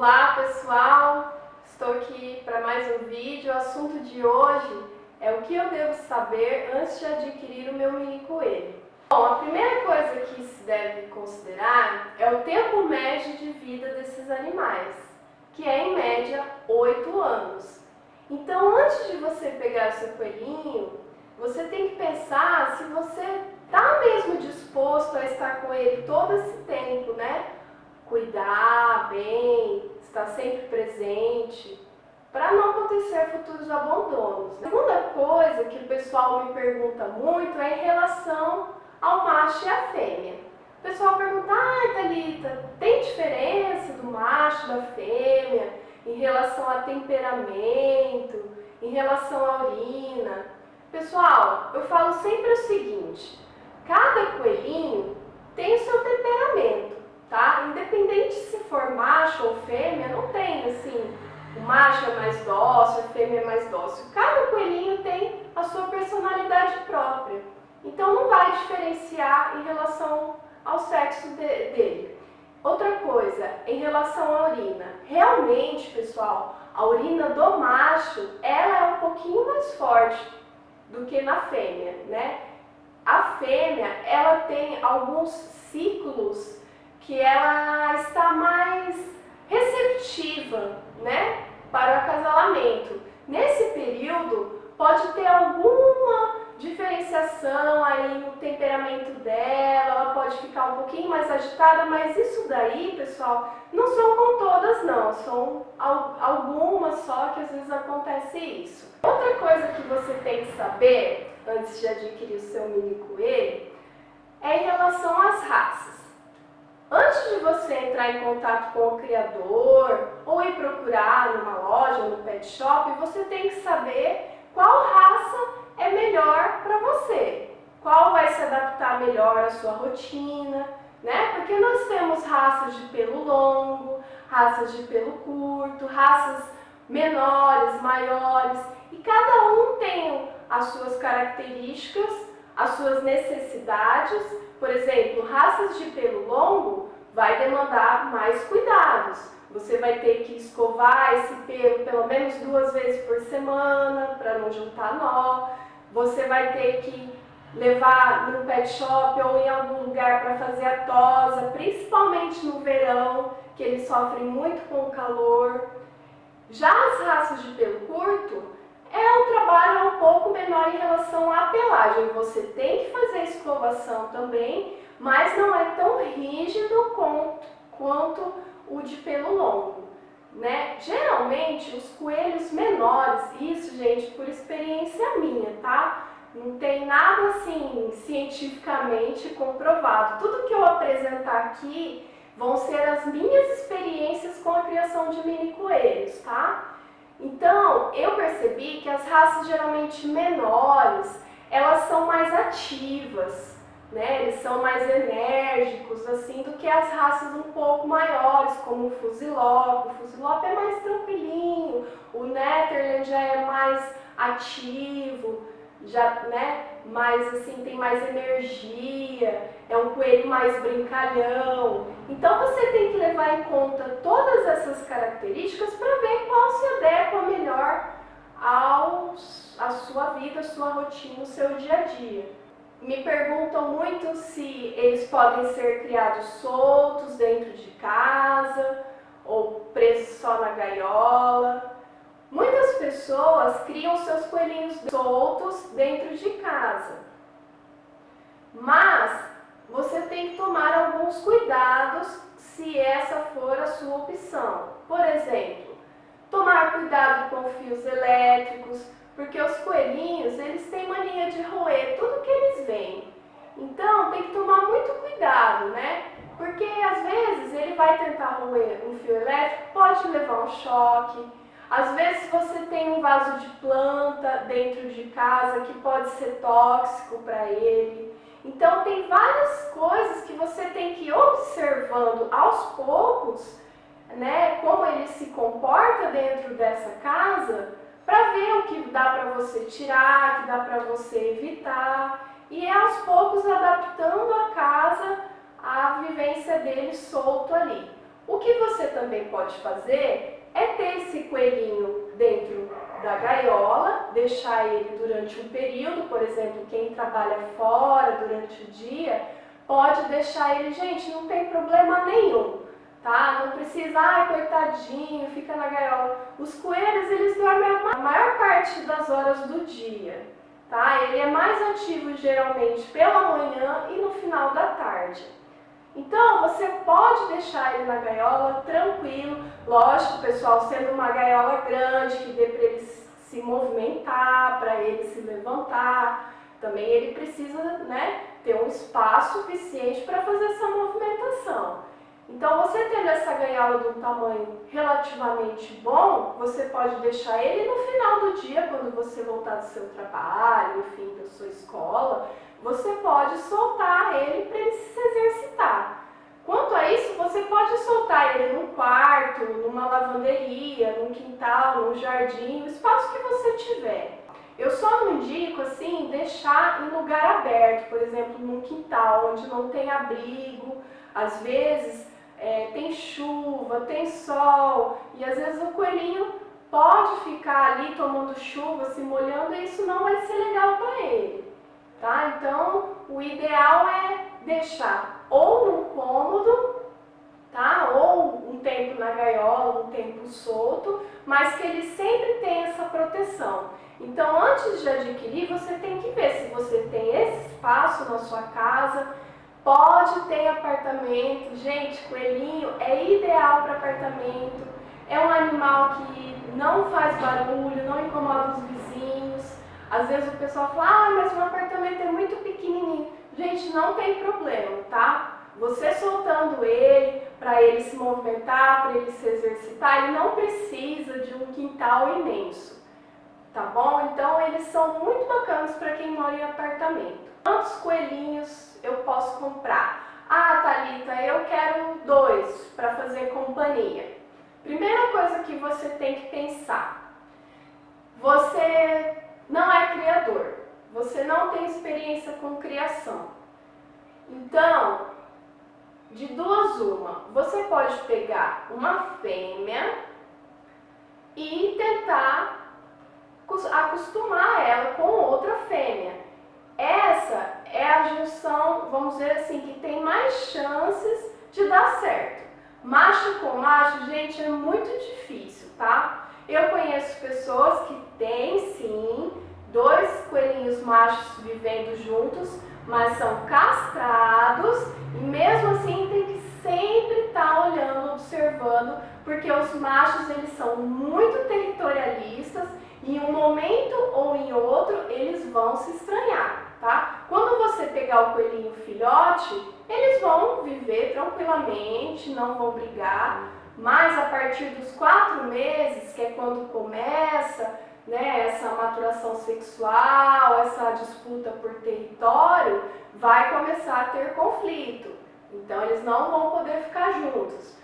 Olá pessoal, estou aqui para mais um vídeo. O assunto de hoje é o que eu devo saber antes de adquirir o meu mini coelho. Bom, a primeira coisa que se deve considerar é o tempo médio de vida desses animais, que é em média 8 anos. Então, antes de você pegar o seu coelhinho, você tem que pensar se você está mesmo disposto a estar com ele todo esse tempo, né? Cuidar bem, estar sempre presente, para não acontecer futuros abandonos. A segunda coisa que o pessoal me pergunta muito é em relação ao macho e à fêmea. O pessoal pergunta, Thalita, tem diferença do macho e da fêmea em relação a temperamento, em relação à urina? Pessoal, eu falo sempre o seguinte, cada coelhinho tem o seu temperamento, tá? Independente se for macho ou fêmea, não tem assim, o macho é mais dócil, a fêmea é mais dócil. Cada coelhinho tem a sua personalidade própria, então não vai diferenciar em relação ao sexo dele. Outra coisa, em relação à urina, realmente, pessoal, a urina do macho, ela é um pouquinho mais forte do que na fêmea, né? A fêmea, ela tem alguns ciclos que ela está mais receptiva, né, para o acasalamento. Nesse período, pode ter alguma diferenciação aí no temperamento dela, ela pode ficar um pouquinho mais agitada, mas isso daí, pessoal, não são com todas não, são algumas só que às vezes acontece isso. Outra coisa que você tem que saber, antes de adquirir o seu mini coelho, é em relação às raças. Antes de você entrar em contato com o criador ou ir procurar numa loja ou no pet shop, você tem que saber qual raça é melhor para você, qual vai se adaptar melhor à sua rotina, né? Porque nós temos raças de pelo longo, raças de pelo curto, raças menores, maiores, e cada um tem as suas características, as suas necessidades. Por exemplo, raças de pelo longo vai demandar mais cuidados. Você vai ter que escovar esse pelo menos 2 vezes por semana para não juntar nó. Você vai ter que levar no pet shop ou em algum lugar para fazer a tosa, principalmente no verão, que eles sofrem muito com o calor. Já as raças de pelo curto, um trabalho um pouco menor em relação à pelagem. Você tem que fazer a escovação também, mas não é tão rígido quanto o de pelo longo, né? Geralmente, os coelhos menores, isso, gente, por experiência minha, tá? Não tem nada assim cientificamente comprovado. Tudo que eu apresentar aqui vão ser as minhas experiências com a criação de mini coelhos, tá? Então, eu percebi que as raças geralmente menores, elas são mais ativas, né? Eles são mais enérgicos, assim, do que as raças um pouco maiores, como o Fusilope. O Fusilope é mais tranquilinho, o Netherland já é mais ativo, já, né, mais assim, tem mais energia, é um coelho mais brincalhão. Então você tem que levar em conta todas essas características para ver qual se adequa melhor à sua vida, à sua rotina, ao seu dia a dia. Me perguntam muito se eles podem ser criados soltos dentro de casa ou presos só na gaiola. Muitas pessoas criam seus coelhinhos soltos dentro de casa, mas você tem que tomar alguns cuidados se essa for a sua opção. Por exemplo, tomar cuidado com fios elétricos, porque os coelhinhos, eles têm mania de roer tudo que eles veem. Então, tem que tomar muito cuidado, né? Porque às vezes ele vai tentar roer um fio elétrico, pode levar um choque. Às vezes você tem um vaso de planta dentro de casa que pode ser tóxico para ele. Então tem várias coisas que você tem que ir observando aos poucos, né, como ele se comporta dentro dessa casa, para ver o que dá para você tirar, o que dá para você evitar, e aos poucos adaptando a casa à vivência dele solto ali. O que você também pode fazer é ter esse coelhinho dentro da gaiola, deixar ele durante um período, por exemplo, quem trabalha fora durante o dia, pode deixar ele, gente, não tem problema nenhum, tá? Não precisa, ai, coitadinho, fica na gaiola. Os coelhos, eles dormem a maior parte das horas do dia, tá? Ele é mais ativo geralmente pela manhã e no final da tarde. Então, você pode deixar ele na gaiola tranquilo, lógico, pessoal, sendo uma gaiola grande, que dê para ele se movimentar, para ele se levantar. Também ele precisa, né, ter um espaço suficiente para fazer essa movimentação. Então, você tendo essa gaiola de um tamanho relativamente bom, você pode deixar ele no final do dia, quando você voltar do seu trabalho, enfim, da sua escola, você pode soltar ele para ele se exercitar. Quanto a isso, você pode soltar ele num quarto, numa lavanderia, num quintal, num jardim, no espaço que você tiver. Eu só não indico, assim, deixar em lugar aberto, por exemplo, num quintal, onde não tem abrigo, às vezes tem chuva, tem sol, e às vezes o coelhinho pode ficar ali tomando chuva, se molhando, e isso não vai ser legal para ele. Tá? Então, o ideal é deixar ou num cômodo, tá? Ou um tempo na gaiola, um tempo solto, mas que ele sempre tenha essa proteção. Então, antes de adquirir, você tem que ver se você tem esse espaço na sua casa. Pode ter apartamento. Gente, coelhinho é ideal para apartamento. É um animal que não faz barulho, não incomoda os vizinhos. Às vezes o pessoal fala, ah, mas meu apartamento é muito pequenininho. Gente, não tem problema, tá? Você soltando ele, para ele se movimentar, para ele se exercitar, ele não precisa de um quintal imenso, tá bom? Então eles são muito bacanas para quem mora em apartamento. Quantos coelhinhos eu posso comprar? Ah, Thalita, eu quero 2 para fazer companhia. Primeira coisa que você tem que pensar, você não é criador, você não tem experiência com criação. Então, de duas uma, você pode pegar uma fêmea e tentar acostumar ela com outra fêmea. Essa é a junção, vamos dizer assim, que tem mais chances de dar certo. Macho com macho, gente, é muito difícil, tá? Eu conheço pessoas que têm, sim, 2 coelhinhos machos vivendo juntos, mas são castrados e mesmo assim tem que sempre estar olhando, observando, porque os machos, eles são muito territorialistas e em um momento ou em outro eles vão se estranhar, tá? Quando você pegar o coelhinho filhote, eles vão viver tranquilamente, não vão brigar, mas a partir dos 4 meses, que é quando começa, né, essa maturação sexual, essa disputa por território, vai começar a ter conflito. Então eles não vão poder ficar juntos.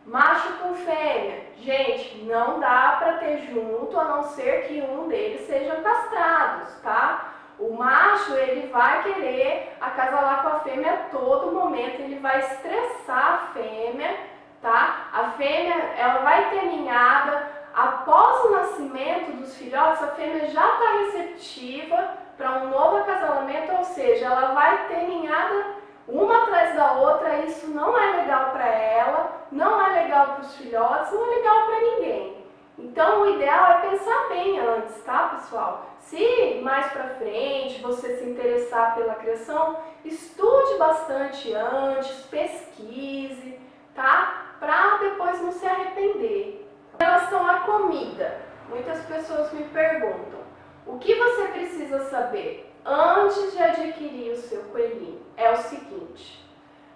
Macho com fêmea, gente, não dá para ter junto a não ser que um deles sejam castrados, tá? O macho, ele vai querer acasalar com a fêmea a todo momento, ele vai estressar a fêmea, tá? A fêmea, ela vai ter ninhada. Após o nascimento dos filhotes, a fêmea já está receptiva para um novo acasalamento, ou seja, ela vai ter ninhada uma atrás da outra. Isso não é legal para ela, não é legal para os filhotes, não é legal para ninguém. Então, o ideal é pensar bem antes, tá, pessoal? Se mais para frente você se interessar pela criação, estude bastante antes, pesquise, tá? Para depois não se arrepender. Em relação à comida, muitas pessoas me perguntam, o que você precisa saber antes de adquirir o seu coelhinho? É o seguinte,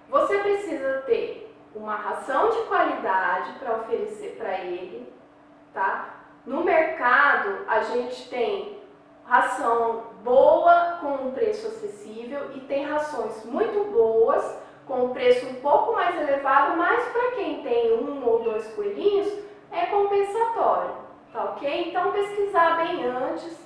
você precisa ter uma ração de qualidade para oferecer para ele, tá? No mercado, a gente tem ração boa com um preço acessível e tem rações muito boas com um preço um pouco mais elevado, mas para quem tem 1 ou 2 coelhinhos, é compensatório, tá ok? Então pesquisar bem antes.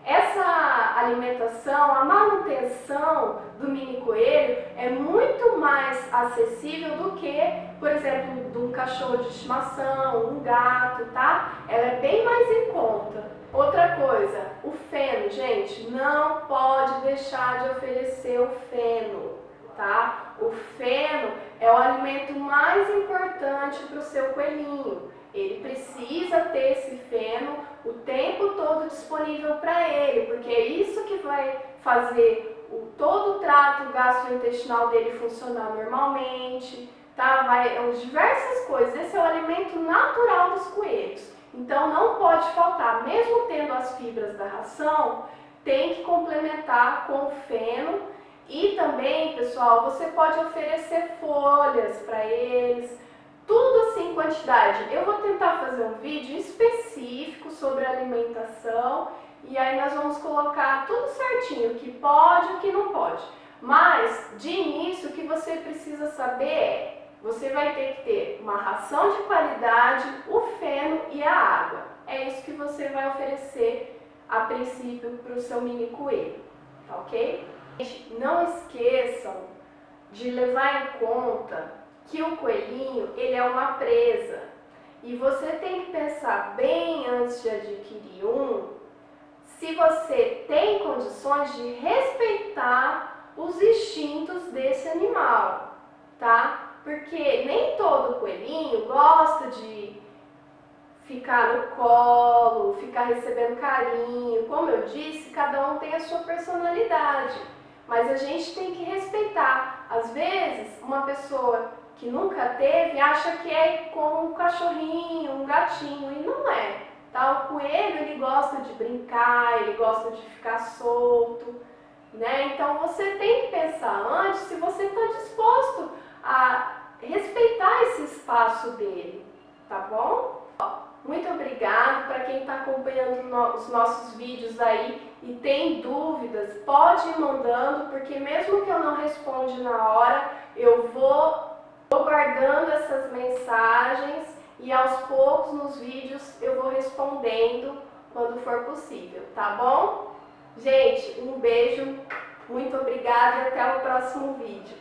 Essa alimentação, a manutenção do mini coelho é muito muito mais acessível do que, por exemplo, de um cachorro de estimação, um gato, tá? Ela é bem mais em conta. Outra coisa, o feno, gente, não pode deixar de oferecer o feno, tá? O feno é o alimento mais importante para o seu coelhinho. Ele precisa ter esse feno o tempo todo disponível para ele, porque é isso que vai fazer todo o trato gastrointestinal dele funcionar normalmente, tá? Diversas coisas. Esse é o alimento natural dos coelhos. Então não pode faltar, mesmo tendo as fibras da ração, tem que complementar com o feno. E também, pessoal, você pode oferecer folhas para eles, tudo assim em quantidade. Eu vou tentar fazer um vídeo específico sobre alimentação e aí nós vamos colocar tudo certinho, o que pode e o que não pode. Mas, de início, o que você precisa saber é, você vai ter que ter uma ração de qualidade, o feno e a água. É isso que você vai oferecer a princípio para o seu mini coelho, tá ok? Não esqueçam de levar em conta que o coelhinho, ele é uma presa. E você tem que pensar bem antes de adquirir se você tem condições de respeitar os instintos desse animal, tá? Porque nem todo coelhinho gosta de ficar no colo, ficar recebendo carinho. Como eu disse, cada um tem a sua personalidade, mas a gente tem que respeitar. Às vezes, uma pessoa que nunca teve acha que é como um cachorrinho, um gatinho, e não é. Tá? O coelho, ele gosta de brincar, ele gosta de ficar solto, né? Então você tem que pensar antes se você está disposto a respeitar esse espaço dele, tá bom? Muito obrigado para quem está acompanhando os nossos vídeos aí e tem dúvidas, pode ir mandando, porque mesmo que eu não responda na hora, eu vou guardando essas mensagens e aos poucos nos vídeos eu vou respondendo quando for possível, tá bom? Gente, um beijo, muito obrigada e até o próximo vídeo.